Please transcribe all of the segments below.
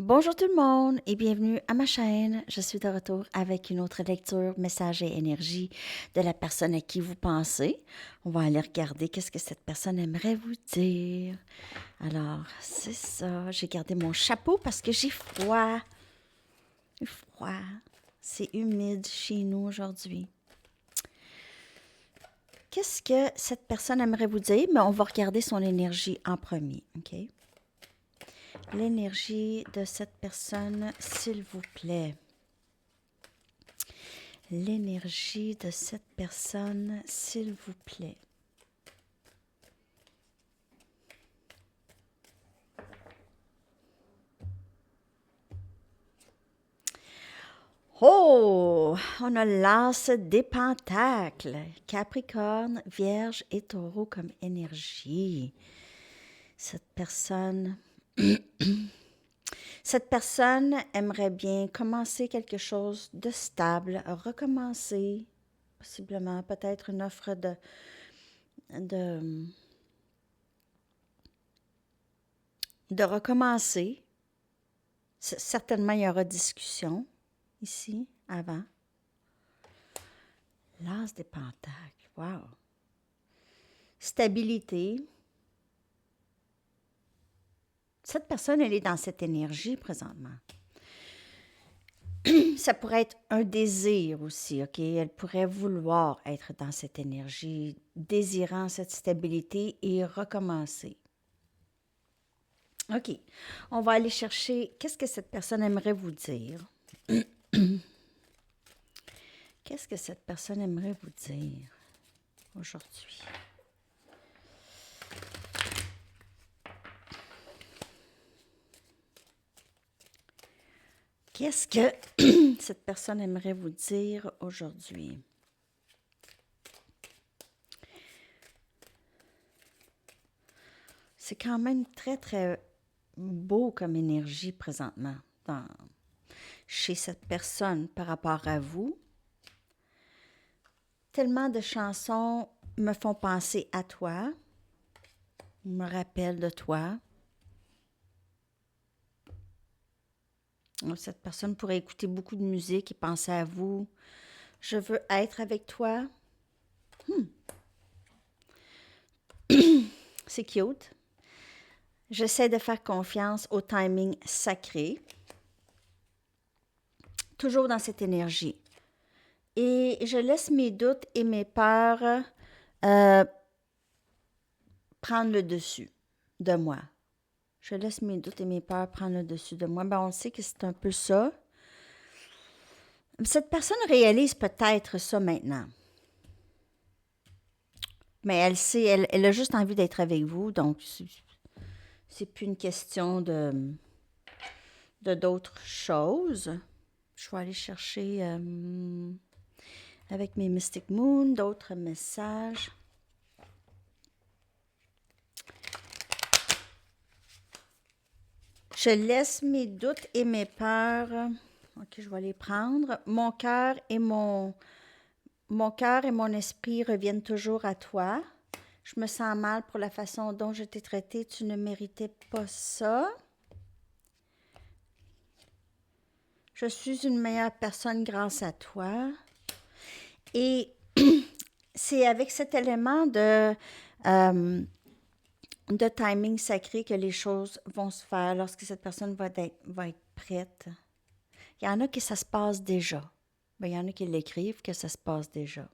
Bonjour tout le monde et bienvenue à ma chaîne. Je suis de retour avec une autre lecture, message et énergie de la personne à qui vous pensez. On va aller regarder qu'est-ce que cette personne aimerait vous dire. Alors, c'est ça. J'ai gardé mon chapeau parce que j'ai froid. J'ai froid. C'est humide chez nous aujourd'hui. Qu'est-ce que cette personne aimerait vous dire? Mais on va regarder son énergie en premier, OK? L'énergie de cette personne, s'il vous plaît. L'énergie de cette personne, s'il vous plaît. Oh, on a l'as des pentacles. Capricorne, Vierge et Taureau comme énergie. Cette personne aimerait bien commencer quelque chose de stable, recommencer, possiblement peut-être une offre de, de recommencer. Certainement, il y aura discussion ici, avant. L'as des pentacles, wow. Stabilité. Cette personne, elle est dans cette énergie présentement. Ça pourrait être un désir aussi, OK? Elle pourrait vouloir être dans cette énergie, désirant cette stabilité et recommencer. OK. On va aller chercher, qu'est-ce que cette personne aimerait vous dire? Qu'est-ce que cette personne aimerait vous dire aujourd'hui? Qu'est-ce que cette personne aimerait vous dire aujourd'hui? C'est quand même très, très beau comme énergie présentement chez cette personne par rapport à vous. Tellement de chansons me font penser à toi, me rappellent de toi. Cette personne pourrait écouter beaucoup de musique et penser à vous. Je veux être avec toi. C'est cute. J'essaie de faire confiance au timing sacré. Toujours dans cette énergie. Et je laisse mes doutes et mes peurs prendre le dessus de moi. Je laisse mes doutes et mes peurs prendre le dessus de moi. Ben, on sait que c'est un peu ça. Cette personne réalise peut-être ça maintenant. Mais elle sait, elle a juste envie d'être avec vous. Donc, c'est plus une question de d'autres choses. Je vais aller chercher avec mes Mystic Moon d'autres messages. Je laisse mes doutes et mes peurs. OK, je vais les prendre. Mon cœur et mon esprit reviennent toujours à toi. Je me sens mal pour la façon dont je t'ai traité. Tu ne méritais pas ça. Je suis une meilleure personne grâce à toi. Et c'est avec cet élément de timing sacré que les choses vont se faire lorsque cette personne va être prête. Il y en a qui ça se passe déjà. Ben, il y en a qui l'écrivent que ça se passe déjà.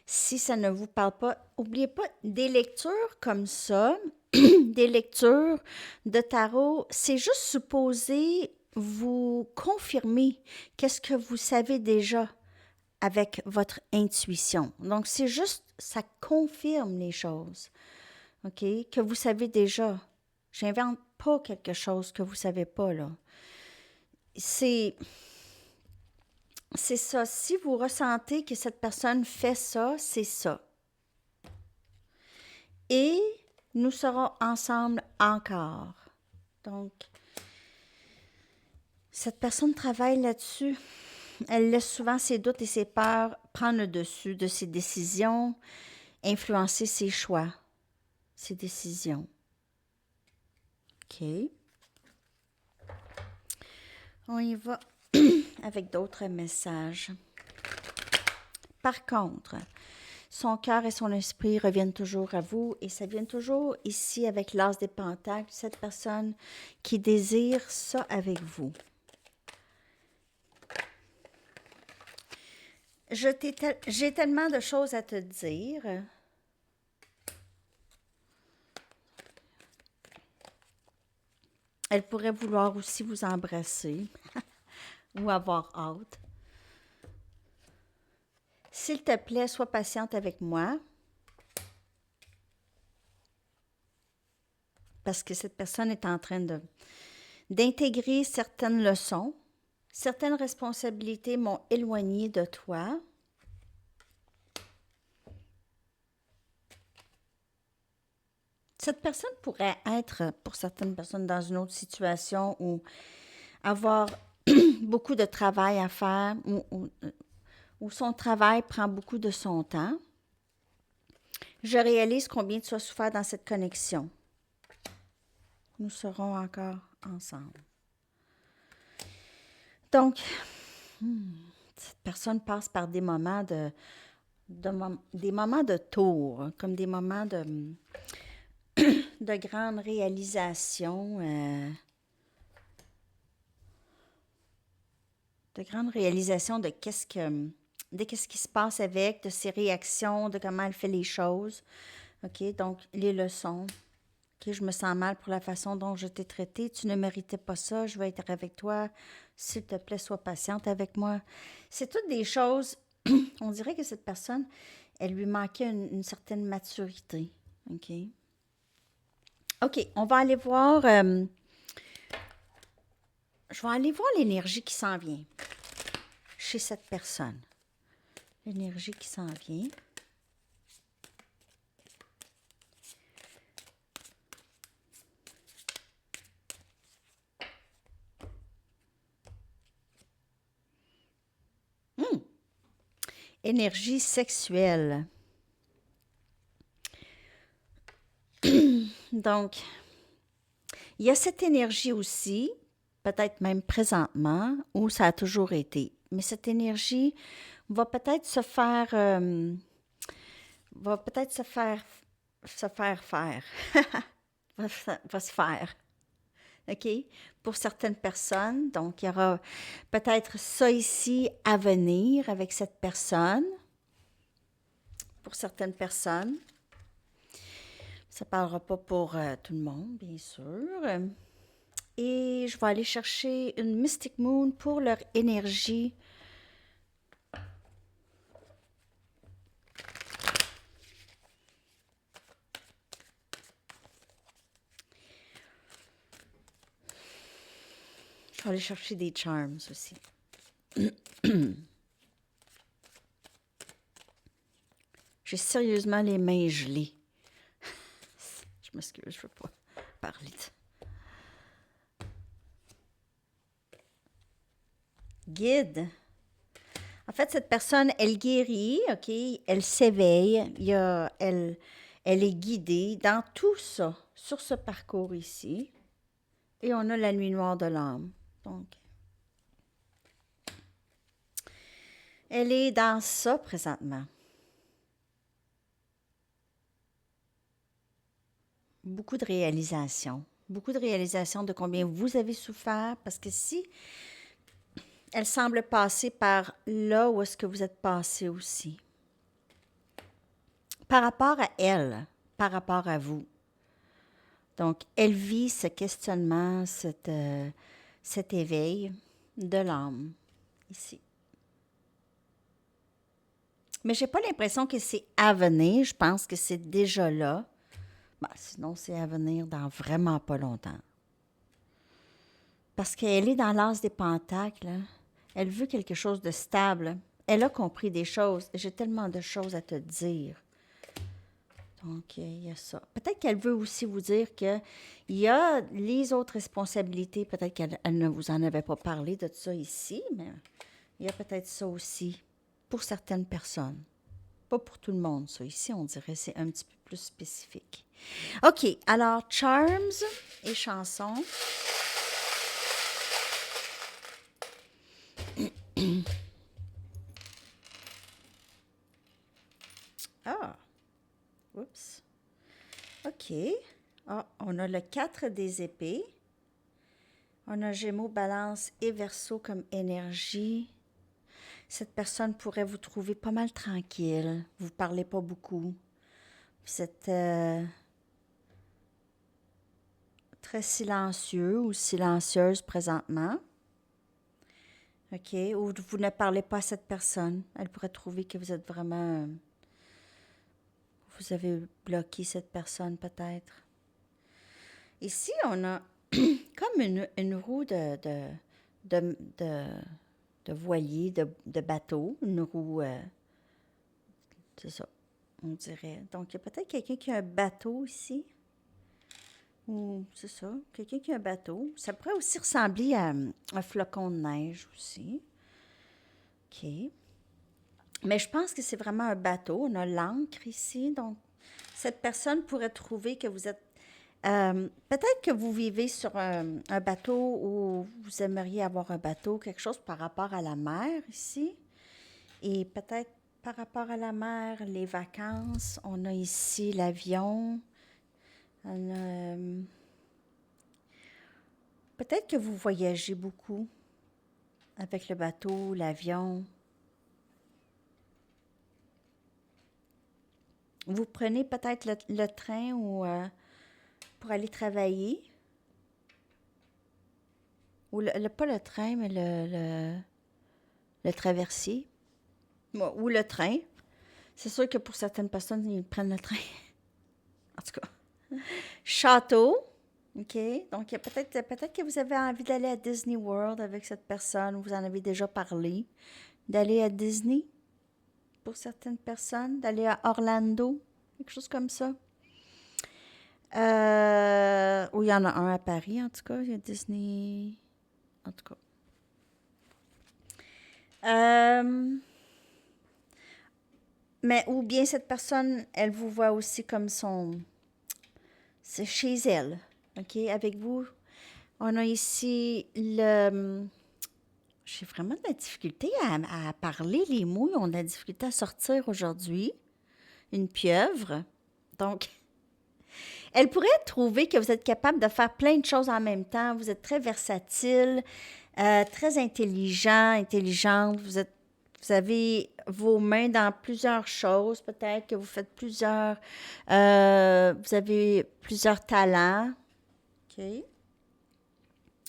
Si ça ne vous parle pas, n'oubliez pas, des lectures comme ça, des lectures de tarot, c'est juste supposé vous confirmer qu'est-ce que vous savez déjà avec votre intuition. Donc, c'est juste, ça confirme les choses, OK, que vous savez déjà. J'invente pas quelque chose que vous savez pas, là. C'est ça. Si vous ressentez que cette personne fait ça, c'est ça. Et nous serons ensemble encore. Donc, cette personne travaille là-dessus. Elle laisse souvent ses doutes et ses peurs prendre le dessus de ses décisions, influencer ses choix, ses décisions. OK. On y va avec d'autres messages. Par contre, son cœur et son esprit reviennent toujours à vous et ça vient toujours ici avec l'as des pentacles, cette personne qui désire ça avec vous. J'ai tellement de choses à te dire. Elle pourrait vouloir aussi vous embrasser ou avoir hâte. S'il te plaît, sois patiente avec moi. Parce que cette personne est en train d'intégrer certaines leçons. Certaines responsabilités m'ont éloignée de toi. Cette personne pourrait être, pour certaines personnes, dans une autre situation ou avoir beaucoup de travail à faire ou son travail prend beaucoup de son temps. Je réalise combien tu as souffert dans cette connexion. Nous serons encore ensemble. Donc, cette personne passe par des moments des moments de tour, comme des moments de grande réalisation, de qu'est-ce qui se passe avec, de ses réactions, de comment elle fait les choses. OK, donc les leçons. OK, je me sens mal pour la façon dont je t'ai traité. Tu ne méritais pas ça. Je vais être avec toi. S'il te plaît, sois patiente avec moi. C'est toutes des choses. On dirait que cette personne, elle lui manquait une certaine maturité. OK. OK, on va aller voir. Je vais aller voir l'énergie qui s'en vient chez cette personne. L'énergie qui s'en vient. Énergie sexuelle. Donc, il y a cette énergie aussi, peut-être même présentement, où ça a toujours été. Mais cette énergie va peut-être se faire, faire. va se faire. OK? Pour certaines personnes. Donc, il y aura peut-être ça ici à venir avec cette personne. Pour certaines personnes. Ça ne parlera pas pour tout le monde, bien sûr. Et je vais aller chercher une Mystic Moon pour leur énergie. Je vais aller chercher des charms aussi. J'ai sérieusement les mains gelées. Je m'excuse, je ne veux pas parler de... Guide. En fait, cette personne, elle guérit, OK? Elle s'éveille. Elle est guidée dans tout ça, sur ce parcours ici. Et on a la nuit noire de l'âme. Donc, elle est dans ça présentement. Beaucoup de réalisation. Beaucoup de réalisation de combien vous avez souffert. Parce que si elle semble passer par là où est-ce que vous êtes passé aussi. Par rapport à elle, par rapport à vous. Donc, elle vit ce questionnement, cet éveil de l'âme, ici. Mais je n'ai pas l'impression que c'est à venir. Je pense que c'est déjà là. Ben, sinon, c'est à venir dans vraiment pas longtemps. Parce qu'elle est dans l'as des pentacles. Hein? Elle veut quelque chose de stable. Elle a compris des choses. J'ai tellement de choses à te dire. Donc, il y a ça. Peut-être qu'elle veut aussi vous dire qu'il y a les autres responsabilités. Peut-être qu'elle ne vous en avait pas parlé de ça ici, mais il y a peut-être ça aussi pour certaines personnes. Pas pour tout le monde, ça. Ici, on dirait que c'est un petit peu plus spécifique. OK, alors charms et chansons. Ah, oups. OK. Ah, on a le 4 des épées. On a Gémeaux, Balance et Verseau comme énergie. Cette personne pourrait vous trouver pas mal tranquille. Vous ne parlez pas beaucoup. Vous êtes très silencieux ou silencieuse présentement. OK. Ou vous ne parlez pas à cette personne. Elle pourrait trouver que vous êtes vraiment... vous avez bloqué cette personne peut-être. Ici, on a comme une roue de voilier, de bateau. Une roue... c'est ça, on dirait. Donc, il y a peut-être quelqu'un qui a un bateau ici. Ou, c'est ça, quelqu'un qui a un bateau. Ça pourrait aussi ressembler à un flocon de neige aussi. OK. Mais je pense que c'est vraiment un bateau. On a l'ancre ici. Donc, cette personne pourrait trouver que vous êtes... peut-être que vous vivez sur un bateau ou vous aimeriez avoir un bateau, quelque chose par rapport à la mer ici. Et peut-être par rapport à la mer, les vacances, on a ici l'avion. Peut-être que vous voyagez beaucoup avec le bateau, l'avion. Vous prenez peut-être le train ou pour aller travailler. Ou pas le train, mais le traversier. Ou le train. C'est sûr que pour certaines personnes, ils prennent le train. En tout cas. Château. OK. Donc, peut-être que vous avez envie d'aller à Disney World avec cette personne. Vous en avez déjà parlé. D'aller à Disney pour certaines personnes. D'aller à Orlando. Quelque chose comme ça. Ou il y en a un à Paris, en tout cas. Il y a Disney... En tout cas. Mais ou bien cette personne, elle vous voit aussi comme son... C'est chez elle, OK? Avec vous, on a ici le... J'ai vraiment de la difficulté à parler les mots. On a de la difficulté à sortir aujourd'hui. Une pieuvre. Donc, elle pourrait trouver que vous êtes capable de faire plein de choses en même temps. Vous êtes très versatile, très intelligent, intelligente. Vous avez vos mains dans plusieurs choses, peut-être que vous faites plusieurs... vous avez plusieurs talents. OK.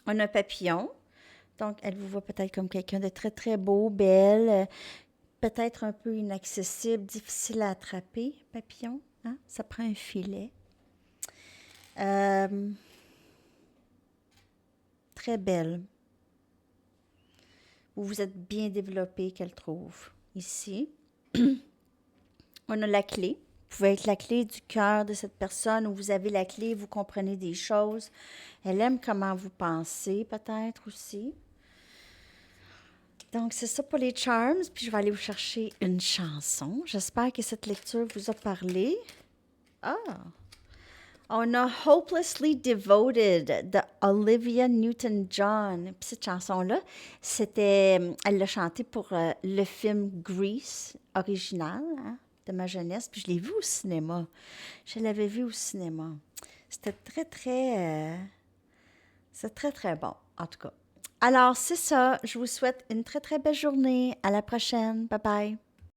On a un papillon. Donc, elle vous voit peut-être comme quelqu'un de très, très beau, belle, peut-être un peu inaccessible, difficile à attraper, papillon. Hein? Ça prend un filet. Très belle. Vous vous êtes bien développé, qu'elle trouve. Ici, on a la clé. Vous pouvez être la clé du cœur de cette personne où vous avez la clé, vous comprenez des choses. Elle aime comment vous pensez, peut-être aussi. Donc, c'est ça pour les charms. Puis, je vais aller vous chercher une chanson. J'espère que cette lecture vous a parlé. Ah! On a Hopelessly Devoted de Olivia Newton-John. Puis cette chanson-là, elle l'a chantée pour le film Grease original, hein, de ma jeunesse. Puis je l'ai vu au cinéma. Je l'avais vu au cinéma. C'était c'est très, très bon, en tout cas. Alors, c'est ça. Je vous souhaite une très, très belle journée. À la prochaine. Bye bye.